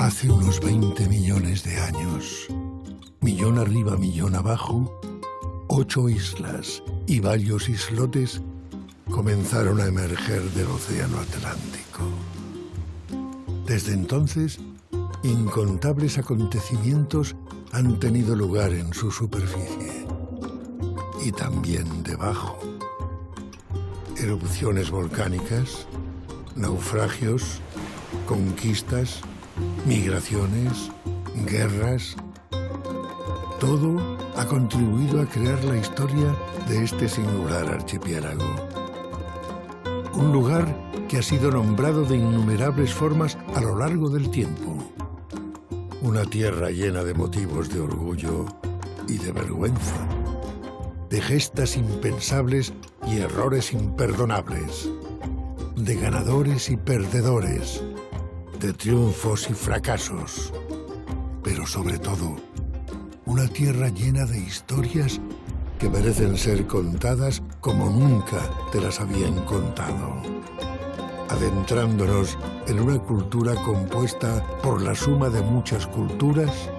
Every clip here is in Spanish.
Hace unos 20 millones de años, millón arriba, millón abajo, 8 islas y varios islotes comenzaron a emerger del océano Atlántico. Desde entonces, incontables acontecimientos han tenido lugar en su superficie y también debajo. Erupciones volcánicas, naufragios, conquistas, migraciones, guerras. Todo ha contribuido a crear la historia de este singular archipiélago. Un lugar que ha sido nombrado de innumerables formas a lo largo del tiempo. Una tierra llena de motivos de orgullo y de vergüenza, de gestas impensables y errores imperdonables, de ganadores y perdedores, de triunfos y fracasos, pero sobre todo, una tierra llena de historias que merecen ser contadas como nunca te las habían contado. Adentrándonos en una cultura compuesta por la suma de muchas culturas,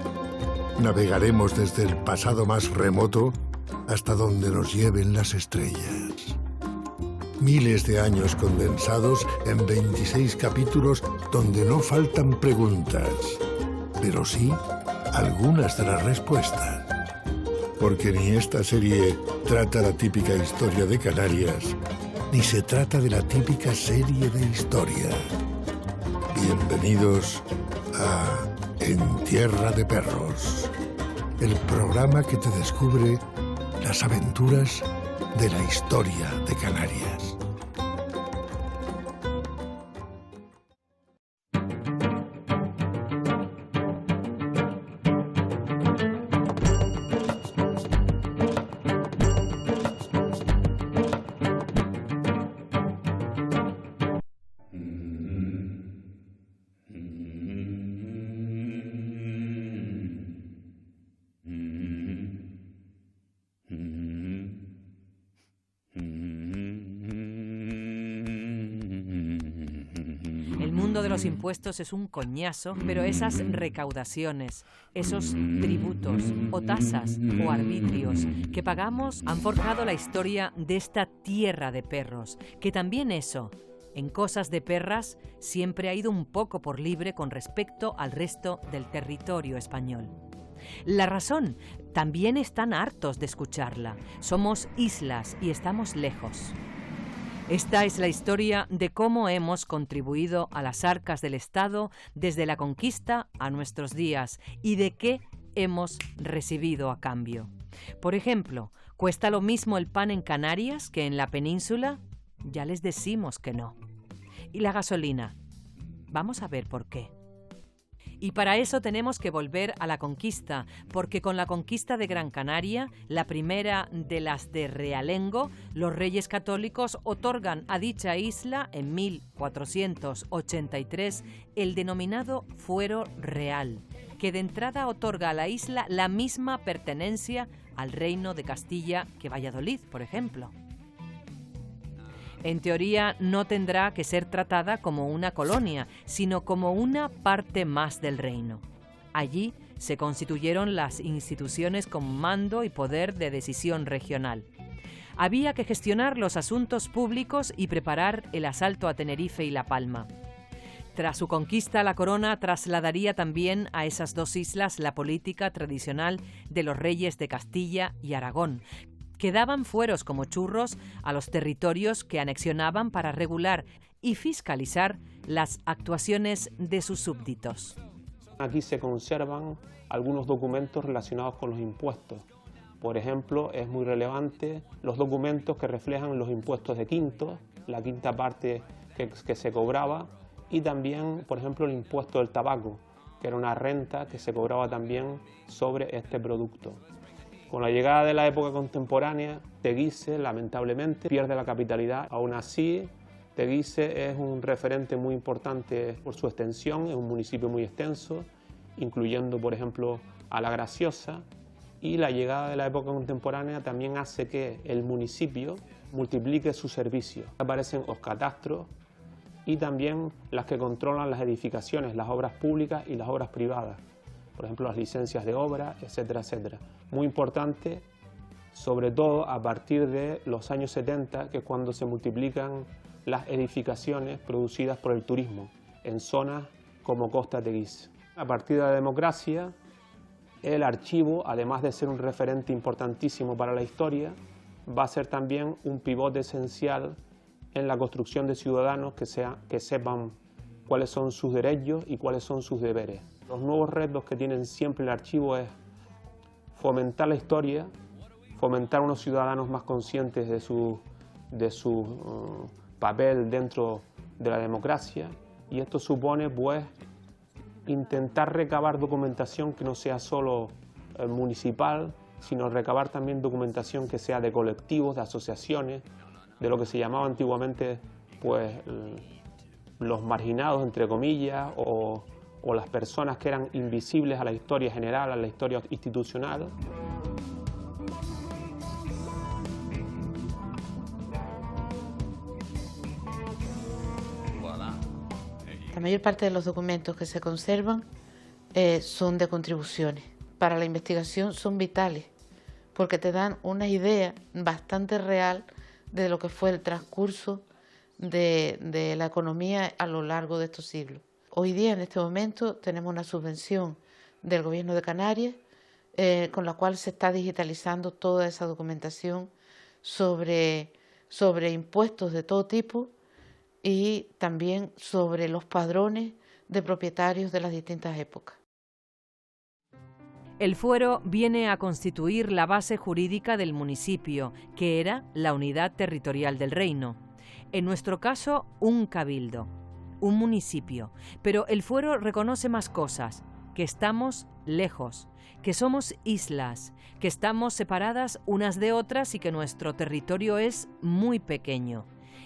navegaremos desde el pasado más remoto hasta donde nos lleven las estrellas. Miles de años condensados en 26 capítulos donde no faltan preguntas, pero sí algunas de las respuestas. Porque ni esta serie trata la típica historia de Canarias, ni se trata de la típica serie de historia. Bienvenidos a En Tierra de Perros, el programa que te descubre las aventuras de la historia de Canarias. De los impuestos es un coñazo, pero esas recaudaciones, esos tributos o tasas o arbitrios que pagamos han forjado la historia de esta tierra de perros, que también eso, en cosas de perras, siempre ha ido un poco por libre con respecto al resto del territorio español. La razón, también están hartos de escucharla. Somos islas y estamos lejos. Esta es la historia de cómo hemos contribuido a las arcas del Estado desde la conquista a nuestros días y de qué hemos recibido a cambio. Por ejemplo, ¿cuesta lo mismo el pan en Canarias que en la península? Ya les decimos que no. ¿Y la gasolina? Vamos a ver por qué. Y para eso tenemos que volver a la conquista, porque con la conquista de Gran Canaria, la primera de las de Realengo, los reyes católicos otorgan a dicha isla en 1483 el denominado fuero real, que de entrada otorga a la isla la misma pertenencia al reino de Castilla que Valladolid, por ejemplo. En teoría no tendrá que ser tratada como una colonia, sino como una parte más del reino. Allí se constituyeron las instituciones con mando y poder de decisión regional. Había que gestionar los asuntos públicos y preparar el asalto a Tenerife y La Palma. Tras su conquista, la corona trasladaría también a esas dos islas la política tradicional de los reyes de Castilla y Aragón, que daban fueros como churros a los territorios que anexionaban para regular y fiscalizar las actuaciones de sus súbditos. Aquí se conservan algunos documentos relacionados con los impuestos. Por ejemplo, es muy relevante los documentos que reflejan los impuestos de quinto, la quinta parte que se cobraba, y también, por ejemplo, el impuesto del tabaco, que era una renta que se cobraba también sobre este producto. Con la llegada de la época contemporánea, Teguise, lamentablemente, pierde la capitalidad. Aún así, Teguise es un referente muy importante por su extensión, es un municipio muy extenso, incluyendo, por ejemplo, a La Graciosa, y la llegada de la época contemporánea también hace que el municipio multiplique sus servicios. Aparecen los catastros, y también las que controlan las edificaciones, las obras públicas y las obras privadas, por ejemplo las licencias de obra, etcétera, etcétera. Muy importante, sobre todo a partir de los años 70, que es cuando se multiplican las edificaciones producidas por el turismo en zonas como Costa Teguise. A partir de la democracia, el archivo, además de ser un referente importantísimo para la historia, va a ser también un pivote esencial en la construcción de ciudadanos que sepan cuáles son sus derechos y cuáles son sus deberes. Los nuevos retos que tienen siempre el archivo es fomentar la historia, fomentar unos ciudadanos más conscientes de su papel dentro de la democracia, y esto supone pues intentar recabar documentación que no sea solo municipal, sino recabar también documentación que sea de colectivos, de asociaciones, de lo que se llamaba antiguamente pues los marginados, entre comillas, o las personas que eran invisibles a la historia general, a la historia institucional. La mayor parte de los documentos que se conservan son de contribuciones. Para la investigación son vitales, porque te dan una idea bastante real de lo que fue el transcurso de la economía a lo largo de estos siglos. Hoy día, en este momento, tenemos una subvención del Gobierno de Canarias con la cual se está digitalizando toda esa documentación sobre impuestos de todo tipo y también sobre los padrones de propietarios de las distintas épocas. El fuero viene a constituir la base jurídica del municipio, que era la unidad territorial del reino. En nuestro caso, un cabildo, un municipio. Pero el fuero reconoce más cosas, que estamos lejos, que somos islas, que estamos separadas unas de otras y que nuestro territorio es muy pequeño.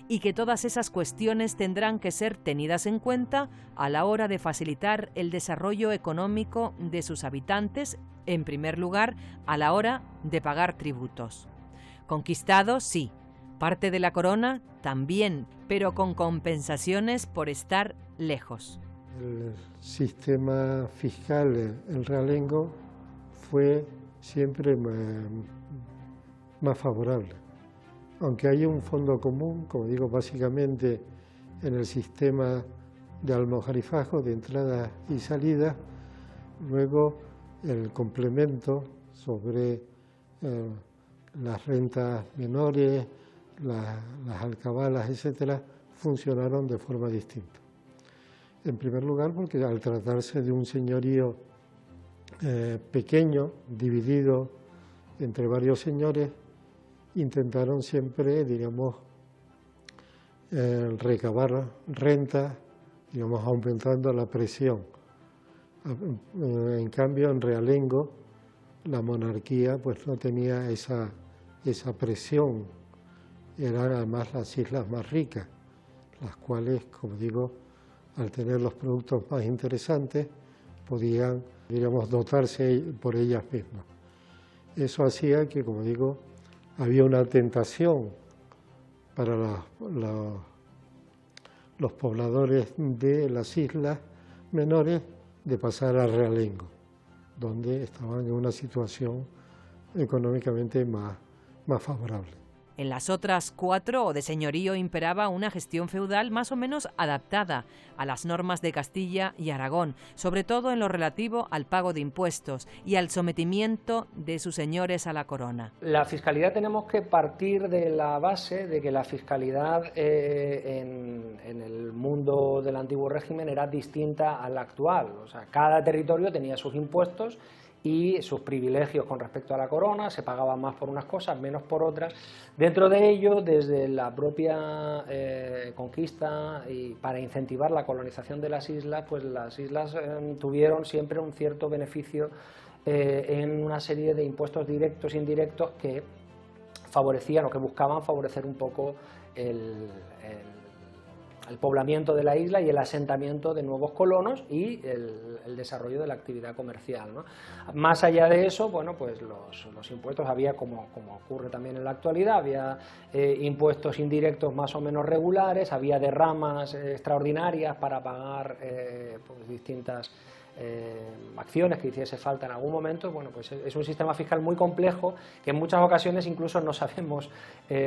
Y que todas esas cuestiones tendrán que ser tenidas en cuenta a la hora de facilitar el desarrollo económico de sus habitantes, en primer lugar, a la hora de pagar tributos. Conquistados, sí. Parte de la corona, también, pero con compensaciones por estar lejos. El sistema fiscal en realengo fue siempre más favorable. Aunque hay un fondo común, como digo, básicamente en el sistema de almojarifajo de entrada y salida, luego el complemento sobre las rentas menores, las alcabalas, etcétera, funcionaron de forma distinta. En primer lugar, porque al tratarse de un señorío pequeño, dividido entre varios señores, intentaron siempre, digamos, recabar renta, digamos, aumentando la presión. En cambio, en realengo, la monarquía pues no tenía esa presión. Eran además las islas más ricas, las cuales, como digo, al tener los productos más interesantes, podían, digamos, dotarse por ellas mismas. Eso hacía que, como digo, había una tentación para los pobladores de las islas menores de pasar a realengo, donde estaban en una situación económicamente más favorable. En las otras 4 de señorío imperaba una gestión feudal más o menos adaptada a las normas de Castilla y Aragón, sobre todo en lo relativo al pago de impuestos y al sometimiento de sus señores a la corona. La fiscalidad tenemos que partir de la base de que la fiscalidad en el mundo del antiguo régimen era distinta a la actual. O sea, cada territorio tenía sus impuestos y sus privilegios con respecto a la corona, se pagaba más por unas cosas, menos por otras. Dentro de ello, desde la propia conquista y para incentivar la colonización de las islas, pues las islas tuvieron siempre un cierto beneficio en una serie de impuestos directos e indirectos que favorecían o que buscaban favorecer un poco el poblamiento de la isla y el asentamiento de nuevos colonos y el desarrollo de la actividad comercial, ¿no? Más allá de eso, bueno, pues los impuestos había, como ocurre también en la actualidad, había impuestos indirectos más o menos regulares, había derramas extraordinarias para pagar pues distintas acciones que hiciese falta en algún momento. Bueno, pues es un sistema fiscal muy complejo que en muchas ocasiones incluso no sabemos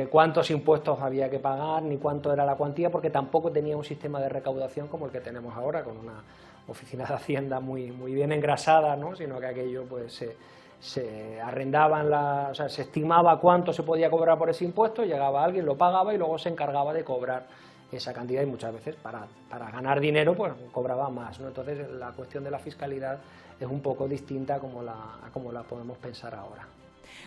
cuántos impuestos había que pagar ni cuánto era la cuantía, porque tampoco tenía un sistema de recaudación como el que tenemos ahora, con una oficina de Hacienda muy bien engrasada, ¿no? Sino que aquello pues se arrendaban, o sea, se estimaba cuánto se podía cobrar por ese impuesto, llegaba alguien, lo pagaba y luego se encargaba de cobrar esa cantidad, y muchas veces para ganar dinero pues cobraba más, ¿no? Entonces la cuestión de la fiscalidad es un poco distinta a como la podemos pensar ahora.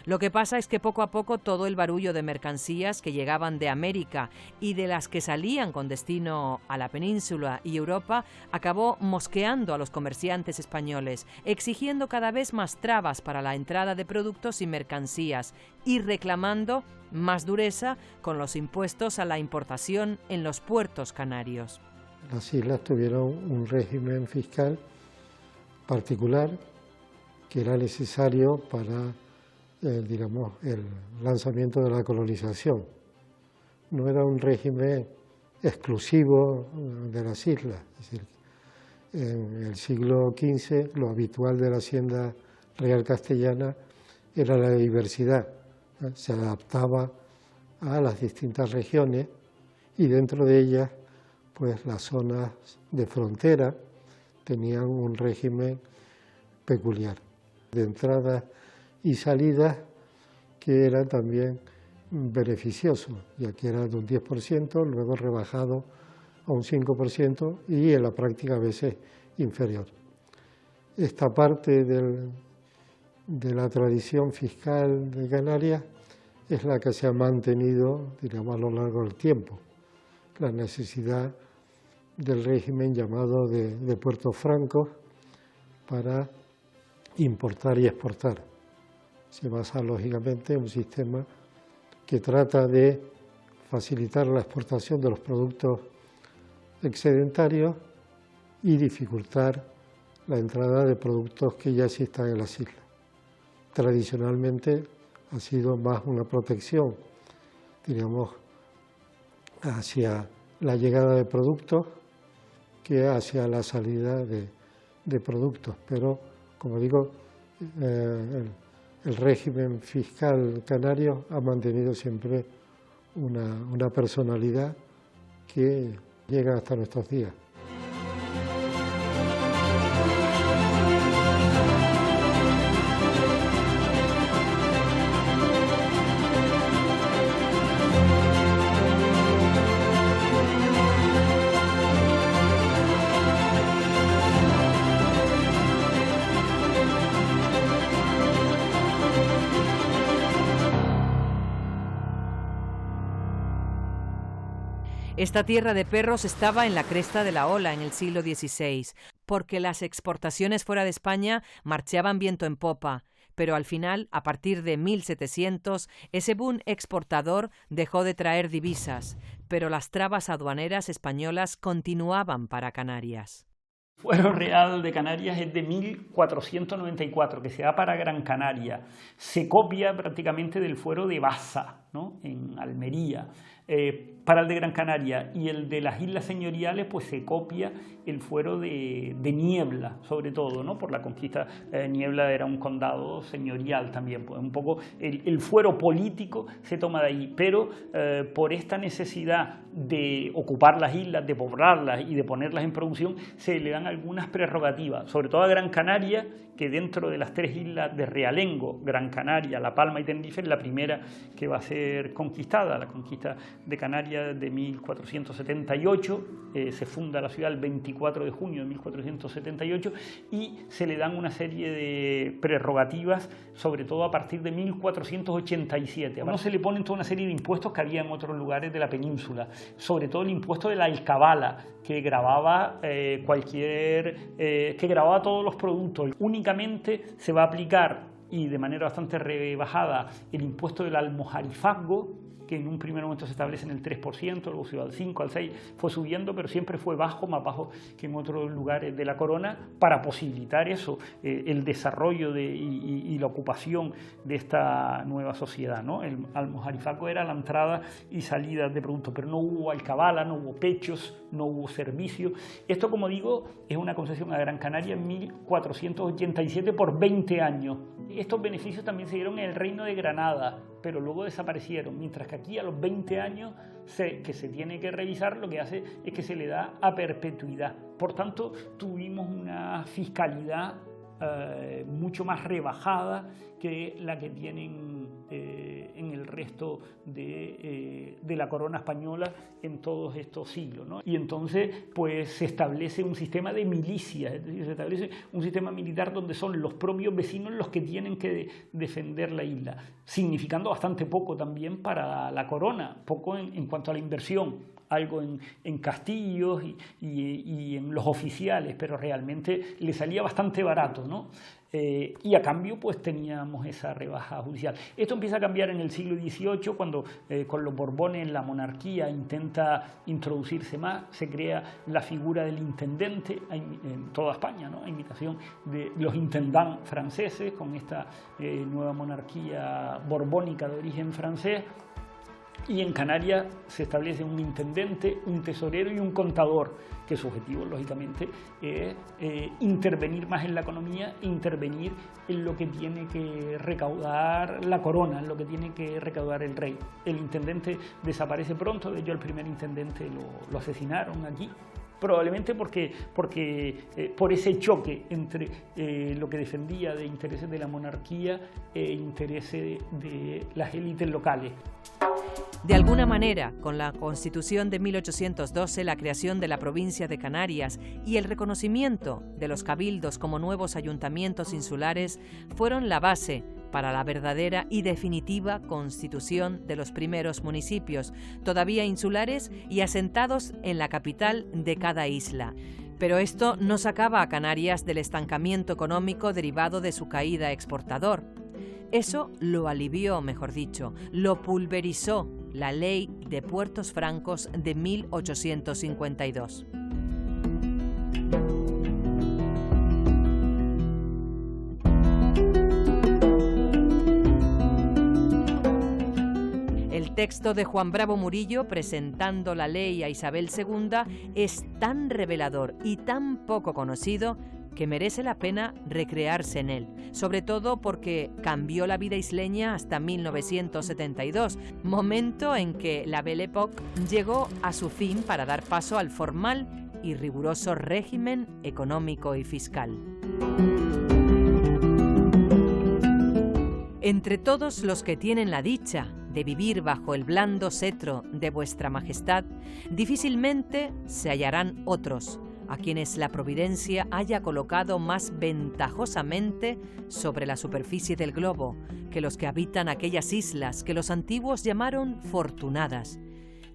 Lo que pasa es que poco a poco todo el barullo de mercancías que llegaban de América y de las que salían con destino a la península y Europa acabó mosqueando a los comerciantes españoles, exigiendo cada vez más trabas para la entrada de productos y mercancías y reclamando más dureza con los impuestos a la importación en los puertos canarios. Las islas tuvieron un régimen fiscal particular que era necesario para digamos, el lanzamiento de la colonización. No era un régimen exclusivo de las islas. Es decir, en el siglo XV lo habitual de la hacienda real castellana era la diversidad. Se adaptaba a las distintas regiones y dentro de ellas pues las zonas de frontera tenían un régimen peculiar de entrada y salidas que eran también beneficiosos, ya que era de un 10%, luego rebajado a un 5% y en la práctica a veces inferior. Esta parte de la tradición fiscal de Canarias es la que se ha mantenido, digamos, a lo largo del tiempo. La necesidad del régimen llamado de puertos francos para importar y exportar. Se basa lógicamente en un sistema que trata de facilitar la exportación de los productos excedentarios y dificultar la entrada de productos que ya existan en las islas. Tradicionalmente ha sido más una protección, diríamos, hacia la llegada de productos que hacia la salida de productos, pero como digo, el régimen fiscal canario ha mantenido siempre una personalidad que llega hasta nuestros días. Esta tierra de perros estaba en la cresta de la ola en el siglo XVI, porque las exportaciones fuera de España marchaban viento en popa, pero al final, a partir de 1700, ese boom exportador dejó de traer divisas, pero las trabas aduaneras españolas continuaban para Canarias. El fuero real de Canarias es de 1494, que se da para Gran Canaria. Se copia prácticamente del fuero de Baza, ¿no?, en Almería. Para el de Gran Canaria y el de las Islas Señoriales, pues se copia el fuero de Niebla, sobre todo, ¿no?, por la conquista. Niebla era un condado señorial también, pues un poco el fuero político se toma de ahí, pero por esta necesidad de ocupar las islas, de poblarlas y de ponerlas en producción, se le dan algunas prerrogativas, sobre todo a Gran Canaria, que dentro de las tres islas de Realengo, Gran Canaria, La Palma y Tenerife, es la primera que va a ser conquistada. La conquista de Canarias de 1478, se funda la ciudad el 24 de junio de 1478 y se le dan una serie de prerrogativas, sobre todo a partir de 1487. No se le ponen toda una serie de impuestos que había en otros lugares de la península, sobre todo el impuesto de la alcabala, que grababa que grababa todos los productos. Únicamente se va a aplicar, y de manera bastante rebajada, el impuesto del almojarifazgo, que que en un primer momento se establece en el 3%, luego se va al 5, al 6, fue subiendo, pero siempre fue bajo, más bajo que en otros lugares de la corona, para posibilitar eso, el desarrollo y la ocupación de esta nueva sociedad, ¿no? El almojarifaco era la entrada y salida de productos, pero no hubo alcabala, no hubo pechos, no hubo servicio. Esto, como digo, es una concesión a Gran Canaria en 1487 por 20 años. Estos beneficios también se dieron en el Reino de Granada, pero luego desaparecieron, mientras que aquí a los 20 años que se tiene que revisar, lo que hace es que se le da a perpetuidad. Por tanto, tuvimos una fiscalidad mucho más rebajada que la que tienen en el resto de la corona española en todos estos siglos, ¿no? Y entonces pues se establece un sistema de milicias, es decir, se establece un sistema militar donde son los propios vecinos los que tienen que defender la isla, significando bastante poco también para la corona, poco en cuanto a la inversión. Algo en castillos y en los oficiales, pero realmente le salía bastante barato, ¿no? Y a cambio pues teníamos esa rebaja judicial. Esto empieza a cambiar en el siglo XVIII, cuando con los Borbones la monarquía intenta introducirse más, se crea la figura del intendente en toda España, ¿no? A imitación de los intendants franceses, con esta nueva monarquía borbónica de origen francés. Y en Canarias se establece un intendente, un tesorero y un contador, que su objetivo, lógicamente, es intervenir más en la economía, intervenir en lo que tiene que recaudar la corona, en lo que tiene que recaudar el rey. El intendente desaparece pronto, de hecho el primer intendente lo asesinaron aquí, probablemente por ese choque entre lo que defendía de intereses de la monarquía e intereses de las élites locales. De alguna manera, con la Constitución de 1812, la creación de la provincia de Canarias y el reconocimiento de los cabildos como nuevos ayuntamientos insulares fueron la base para la verdadera y definitiva constitución de los primeros municipios, todavía insulares y asentados en la capital de cada isla. Pero esto no sacaba a Canarias del estancamiento económico derivado de su caída exportador. Eso lo alivió, mejor dicho, lo pulverizó la Ley de Puertos Francos de 1852. El texto de Juan Bravo Murillo, presentando la ley a Isabel II, es tan revelador y tan poco conocido que merece la pena recrearse en él, sobre todo porque cambió la vida isleña hasta 1972, momento en que la Belle Époque llegó a su fin para dar paso al formal y riguroso régimen económico y fiscal. Entre todos los que tienen la dicha de vivir bajo el blando cetro de vuestra majestad, difícilmente se hallarán otros a quienes la providencia haya colocado más ventajosamente sobre la superficie del globo que los que habitan aquellas islas que los antiguos llamaron fortunadas.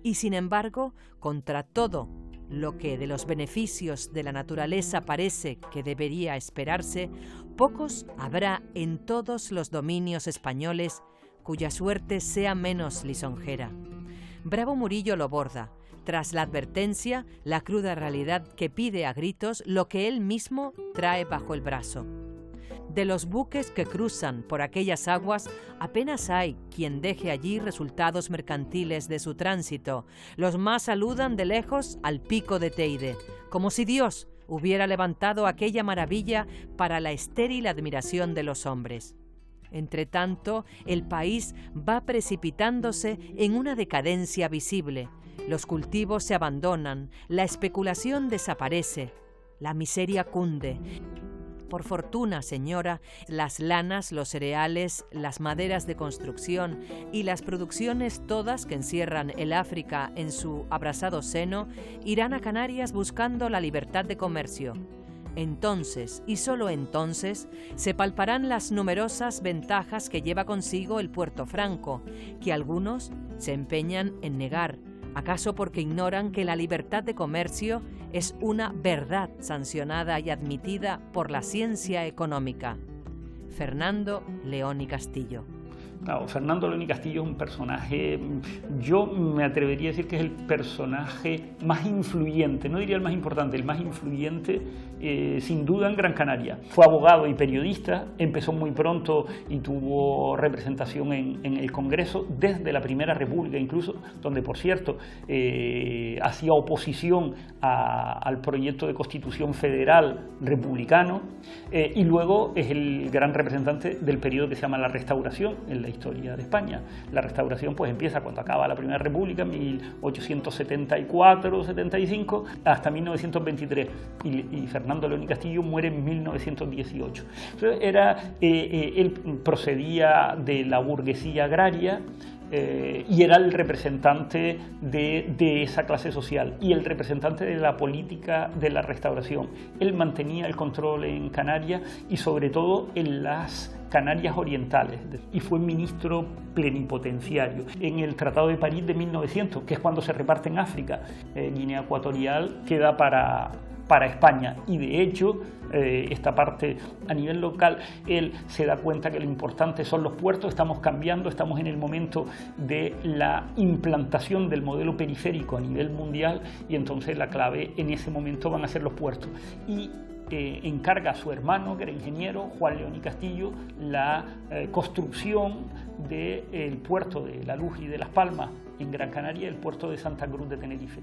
Y sin embargo, contra todo lo que de los beneficios de la naturaleza parece que debería esperarse, pocos habrá en todos los dominios españoles cuya suerte sea menos lisonjera. Bravo Murillo lo borda, tras la advertencia, la cruda realidad que pide a gritos lo que él mismo trae bajo el brazo. De los buques que cruzan por aquellas aguas, apenas hay quien deje allí resultados mercantiles de su tránsito. Los más saludan de lejos al pico de Teide, como si Dios hubiera levantado aquella maravilla para la estéril admiración de los hombres. Entretanto, el país va precipitándose en una decadencia visible. Los cultivos se abandonan, la especulación desaparece, la miseria cunde. Por fortuna, señora, las lanas, los cereales, las maderas de construcción y las producciones todas que encierran el África en su abrasado seno irán a Canarias buscando la libertad de comercio. Entonces, y solo entonces, se palparán las numerosas ventajas que lleva consigo el Puerto Franco, que algunos se empeñan en negar, acaso porque ignoran que la libertad de comercio es una verdad sancionada y admitida por la ciencia económica. Fernando León y Castillo. Claro, Fernando León y Castillo es un personaje, yo me atrevería a decir que es el personaje más influyente, no diría el más importante, el más influyente sin duda en Gran Canaria. Fue abogado y periodista, empezó muy pronto y tuvo representación en el Congreso desde la Primera República incluso, donde por cierto hacía oposición al proyecto de Constitución Federal republicano, y luego es el gran representante del periodo que se llama la Restauración en la historia de España. La Restauración pues empieza cuando acaba la Primera República, 1874-75, hasta 1923, y Fernando León y Castillo muere en 1918. Entonces él procedía de la burguesía agraria, y era el representante de esa clase social y el representante de la política de la Restauración. Él mantenía el control en Canarias y sobre todo en las Canarias orientales, y fue ministro plenipotenciario en el Tratado de París de 1900, que es cuando se reparte en África. Guinea Ecuatorial queda para España, y de hecho esta parte a nivel local él se da cuenta que lo importante son los puertos. Estamos cambiando, estamos en el momento de la implantación del modelo periférico a nivel mundial, y entonces la clave en ese momento van a ser los puertos, y encarga a su hermano, que era ingeniero, Juan León y Castillo, la construcción del puerto de La Luz y de Las Palmas en Gran Canaria, y el puerto de Santa Cruz de Tenerife.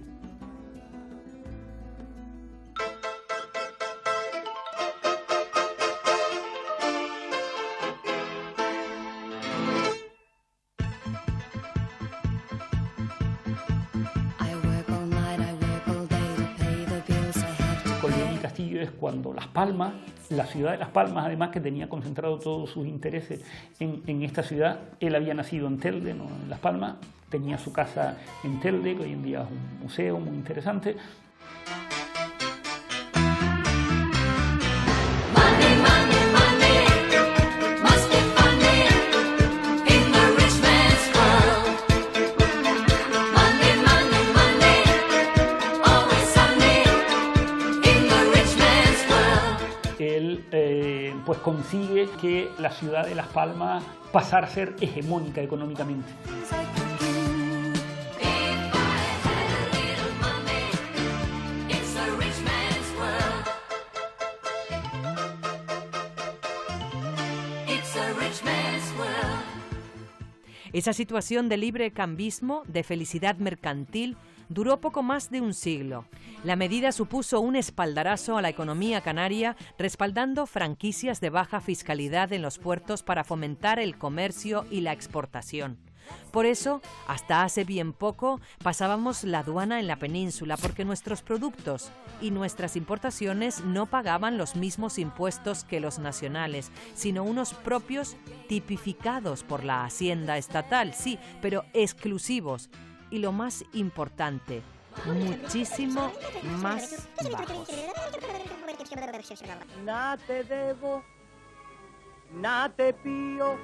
Es cuando Las Palmas, la ciudad de Las Palmas, además, que tenía concentrado todos sus intereses en esta ciudad. Él había nacido en Telde, no en Las Palmas, tenía su casa en Telde, que hoy en día es un museo muy interesante. Pues consigue que la ciudad de Las Palmas pasara a ser hegemónica económicamente. Esa situación de libre cambismo, de felicidad mercantil, duró poco más de un siglo. La medida supuso un espaldarazo a la economía canaria, respaldando franquicias de baja fiscalidad en los puertos para fomentar el comercio y la exportación. Por eso, hasta hace bien poco, pasábamos la aduana en la península, porque nuestros productos y nuestras importaciones no pagaban los mismos impuestos que los nacionales, sino unos propios tipificados por la Hacienda estatal, sí, pero exclusivos. Y lo más importante, muchísimo más bajos. Nada te debo, nada te pío,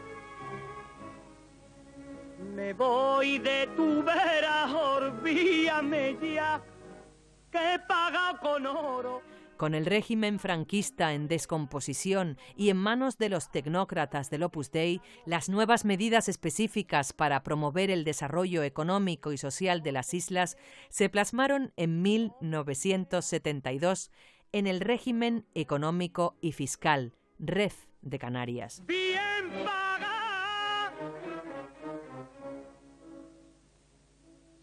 me voy de tu vera, olvídame ya, que he pagado con oro. Con el régimen franquista en descomposición y en manos de los tecnócratas del Opus Dei, las nuevas medidas específicas para promover el desarrollo económico y social de las islas se plasmaron en 1972 en el régimen económico y fiscal, REF de Canarias. Bien pagada,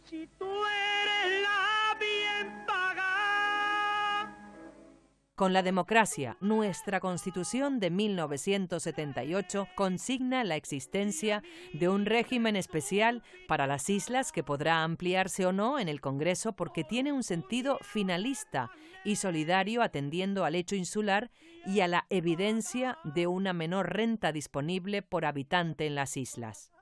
si tú eres la bien pagada. Con la democracia, nuestra Constitución de 1978 consigna la existencia de un régimen especial para las islas que podrá ampliarse o no en el Congreso porque tiene un sentido finalista y solidario atendiendo al hecho insular y a la evidencia de una menor renta disponible por habitante en las islas.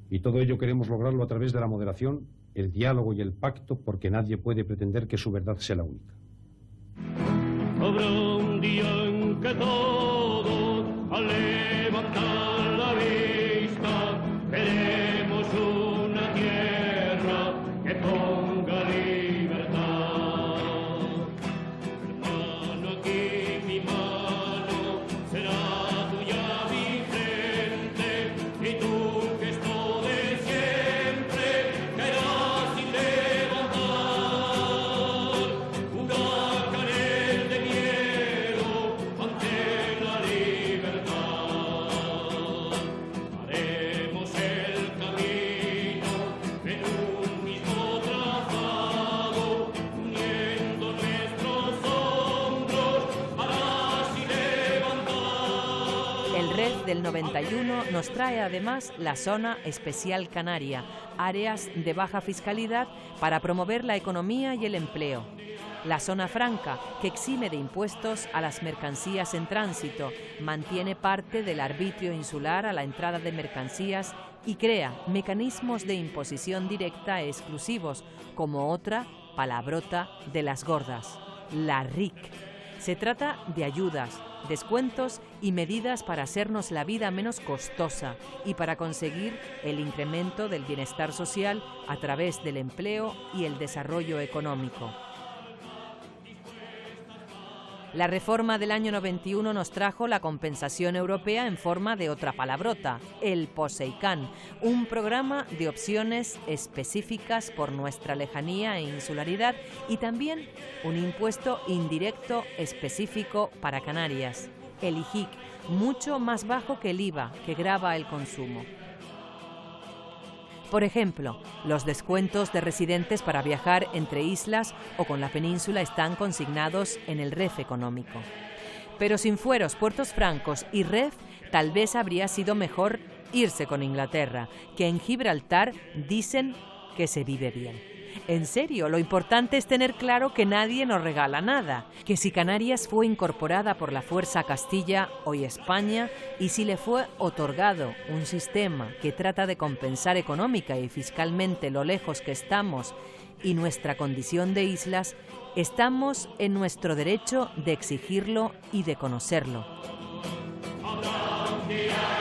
Y todo ello queremos lograrlo a través de la moderación, el diálogo y el pacto, porque nadie puede pretender que su verdad sea la única. todos, al levantar la vista, veremos una tierra que ponga libertad. Hermano, aquí mi mano será tuya mi frente, y tu gesto de siempre caerá sin levantar. Huracanes de miedo ante la libertad. Haremos el camino en un mismo trazado, uniendo nuestros hombros para así levantar. El REF del 91 nos trae además la Zona Especial Canaria, áreas de baja fiscalidad para promover la economía y el empleo. La Zona Franca, que exime de impuestos a las mercancías en tránsito, mantiene parte del arbitrio insular a la entrada de mercancías y crea mecanismos de imposición directa exclusivos, como otra palabrota de las gordas, la RIC. Se trata de ayudas, descuentos y medidas para hacernos la vida menos costosa y para conseguir el incremento del bienestar social a través del empleo y el desarrollo económico. La reforma del año 91 nos trajo la compensación europea en forma de otra palabrota, el POSEICAN, un programa de opciones específicas por nuestra lejanía e insularidad y también un impuesto indirecto específico para Canarias, el IJIC, mucho más bajo que el IVA que grava el consumo. Por ejemplo, los descuentos de residentes para viajar entre islas o con la península están consignados en el REF económico. Pero sin fueros, puertos francos y REF, tal vez habría sido mejor irse con Inglaterra, que en Gibraltar dicen que se vive bien. En serio, lo importante es tener claro que nadie nos regala nada, que si Canarias fue incorporada por la fuerza Castilla, hoy España, y si le fue otorgado un sistema que trata de compensar económica y fiscalmente lo lejos que estamos y nuestra condición de islas, estamos en nuestro derecho de exigirlo y de conocerlo. Habrá un día